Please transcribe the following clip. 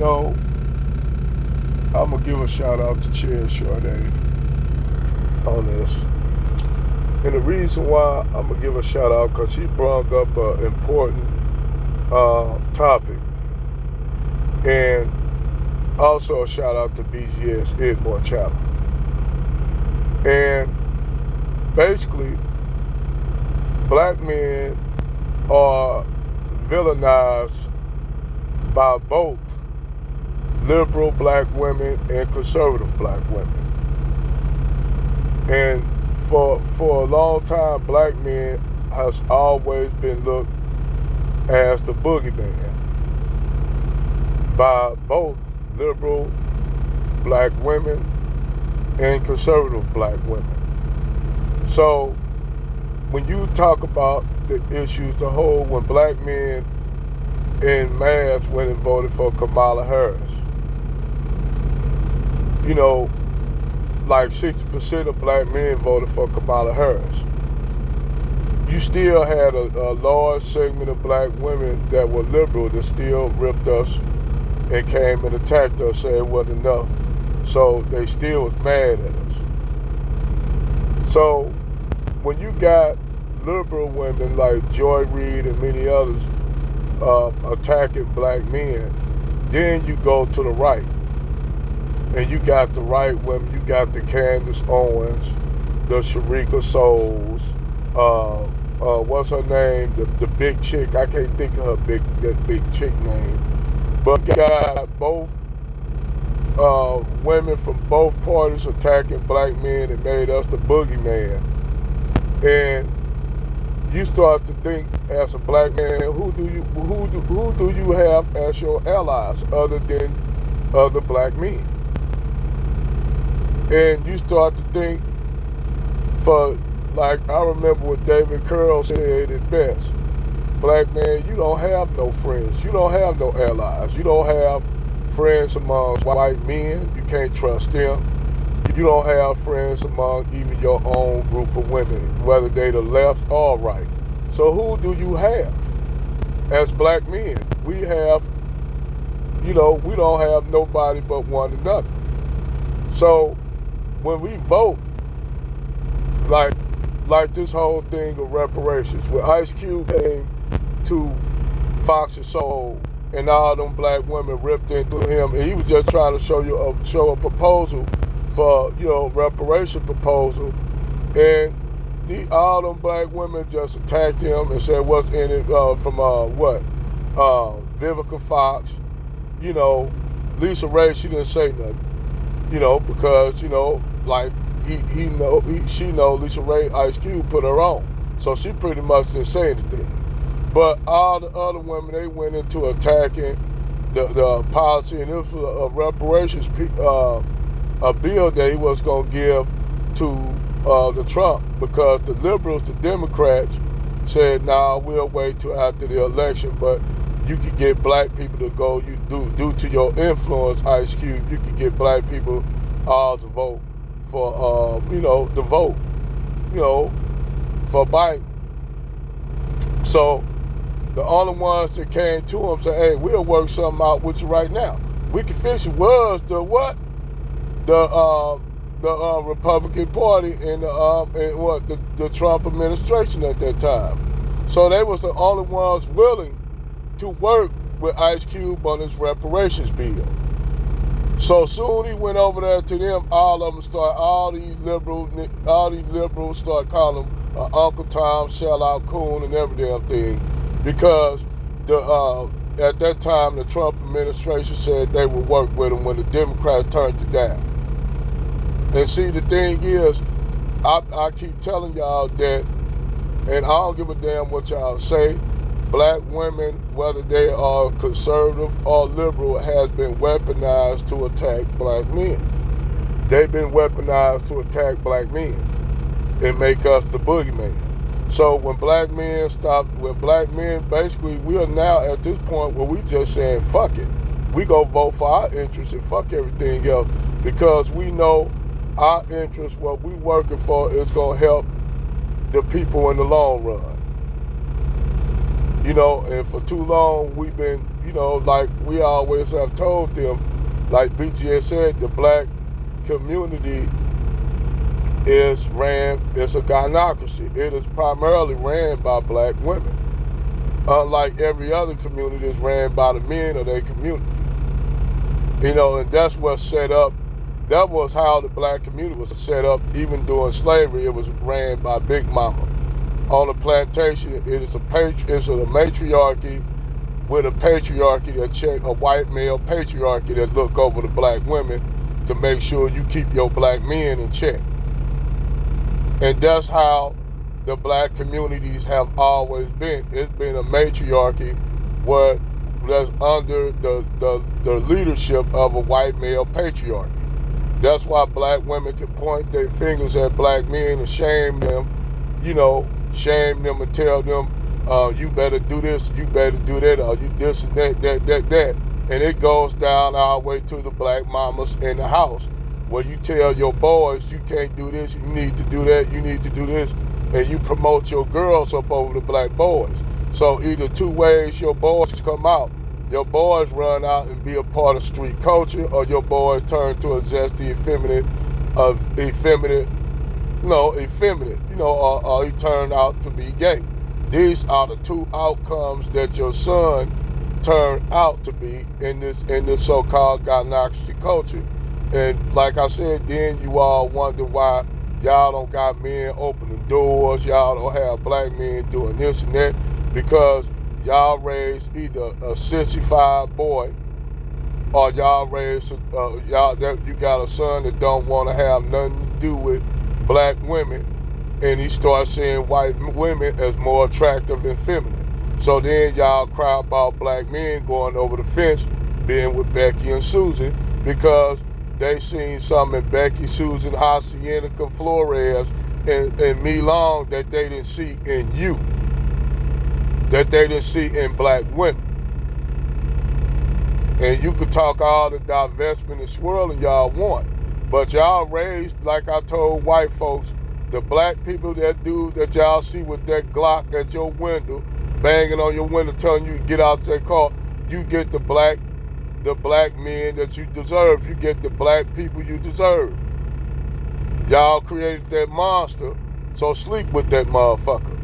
know, I'm going to give a shout out to Chair Sade on this. And the reason why I'm going to give a shout out, because she brought up an important topic. And also a shout out to BGS Edmore Channel. And basically, black men are villainized by both liberal black women and conservative black women. And for a long time, black men has always been looked as the boogeyman by both liberal black women and conservative black women. So when you talk about the issues, when black men in mass went and voted for Kamala Harris, you know, like 60% of black men voted for Kamala Harris. You still had a large segment of black women that were liberal that still ripped us and came and attacked us, saying it wasn't enough. So they still was mad at us. So when you got liberal women like Joy Reid and many others attacking black men, then you go to the right. And you got the right women, you got the Candace Owens, the Sharika Souls, what's her name, the big chick, I can't think of that big chick name. But you got both women from both parties attacking black men and made us the boogeyman. And you start to think as a black man, who do you have as your allies other than other black men? And you start to think I remember what David Curl said it best. Black man, you don't have no friends. You don't have no allies. You don't have friends among white men. You can't trust them. You don't have friends among even your own group of women, whether they the left or right. So who do you have as black men? We have, we don't have nobody but one another. So when we vote, like this whole thing of reparations, when Ice Cube came to Fox and Soul and all them black women ripped into him, and he was just trying to show a proposal for, reparation proposal, and all them black women just attacked him and said, what's in it from Vivica Fox, Lisa Ray, she didn't say nothing, because, she know Lisa Ray, Ice Cube put her on. So she pretty much didn't say anything. But all the other women, they went into attacking the policy, and this was a reparations a bill that he was going to give to the Trump, because the liberals, the Democrats, said, nah, we'll wait till after the election, but you could get black people to go, due to your influence, Ice Cube, you could get black people all to vote for, for Biden. So the only ones that came to him said, hey, we'll work something out with you right now. We can fix it was the Republican Party and the Trump administration at that time. So they was the only ones willing to work with Ice Cube on his reparations bill. So soon he went over there to them, all these liberals start calling him Uncle Tom, sellout, coon, and every damn thing, because at that time the Trump administration said they would work with him when the Democrats turned it down. And see, the thing is, I keep telling y'all that, and I don't give a damn what y'all say, black women, whether they are conservative or liberal, has been weaponized to attack black men. They've been weaponized to attack black men and make us the boogeyman. So when black men basically, we are now at this point where we just saying, fuck it. We go vote for our interests and fuck everything else, because we know our interests, what we working for, is going to help the people in the long run. And for too long, we've been like we always have told them, like BGS said, the black community it's a gynocracy. It is primarily ran by black women. Unlike every other community is ran by the men of their community. And that's what's set up. That was how the black community was set up even during slavery. It was ran by Big Mama. On the plantation, it's a matriarchy with a patriarchy that check, a white male patriarchy that look over the black women to make sure you keep your black men in check. And that's how the black communities have always been. It's been a matriarchy that's under the leadership of a white male patriarchy. That's why black women can point their fingers at black men and shame them and tell them, you better do this, you better do that, or you this and that. And it goes down all the way to the black mamas in the house, where you tell your boys, you can't do this, you need to do that, you need to do this, and you promote your girls up over the black boys. So either two ways your boys come out. Your boys run out and be a part of street culture, or your boys turn to a zesty effeminate, or he turned out to be gay. These are the two outcomes that your son turned out to be in this so-called gynocracy culture. And like I said, then you all wonder why y'all don't got men opening doors, y'all don't have black men doing this and that, because y'all raised either a sissified boy, or y'all raised you got a son that don't want to have nothing to do with black women, and he starts seeing white women as more attractive and feminine. So then y'all cry about black men going over the fence, being with Becky and Susan, because they seen something in Becky, Susan, Hacienda, Flores, and Me Long that they didn't see in you, that they didn't see in black women. And you could talk all the divestment and swirling y'all want, but y'all raised, like I told white folks, the black people that y'all see with that Glock at your window, banging on your window, telling you to get out that car, you get the black men that you deserve. You get the black people you deserve. Y'all created that monster, so sleep with that motherfucker.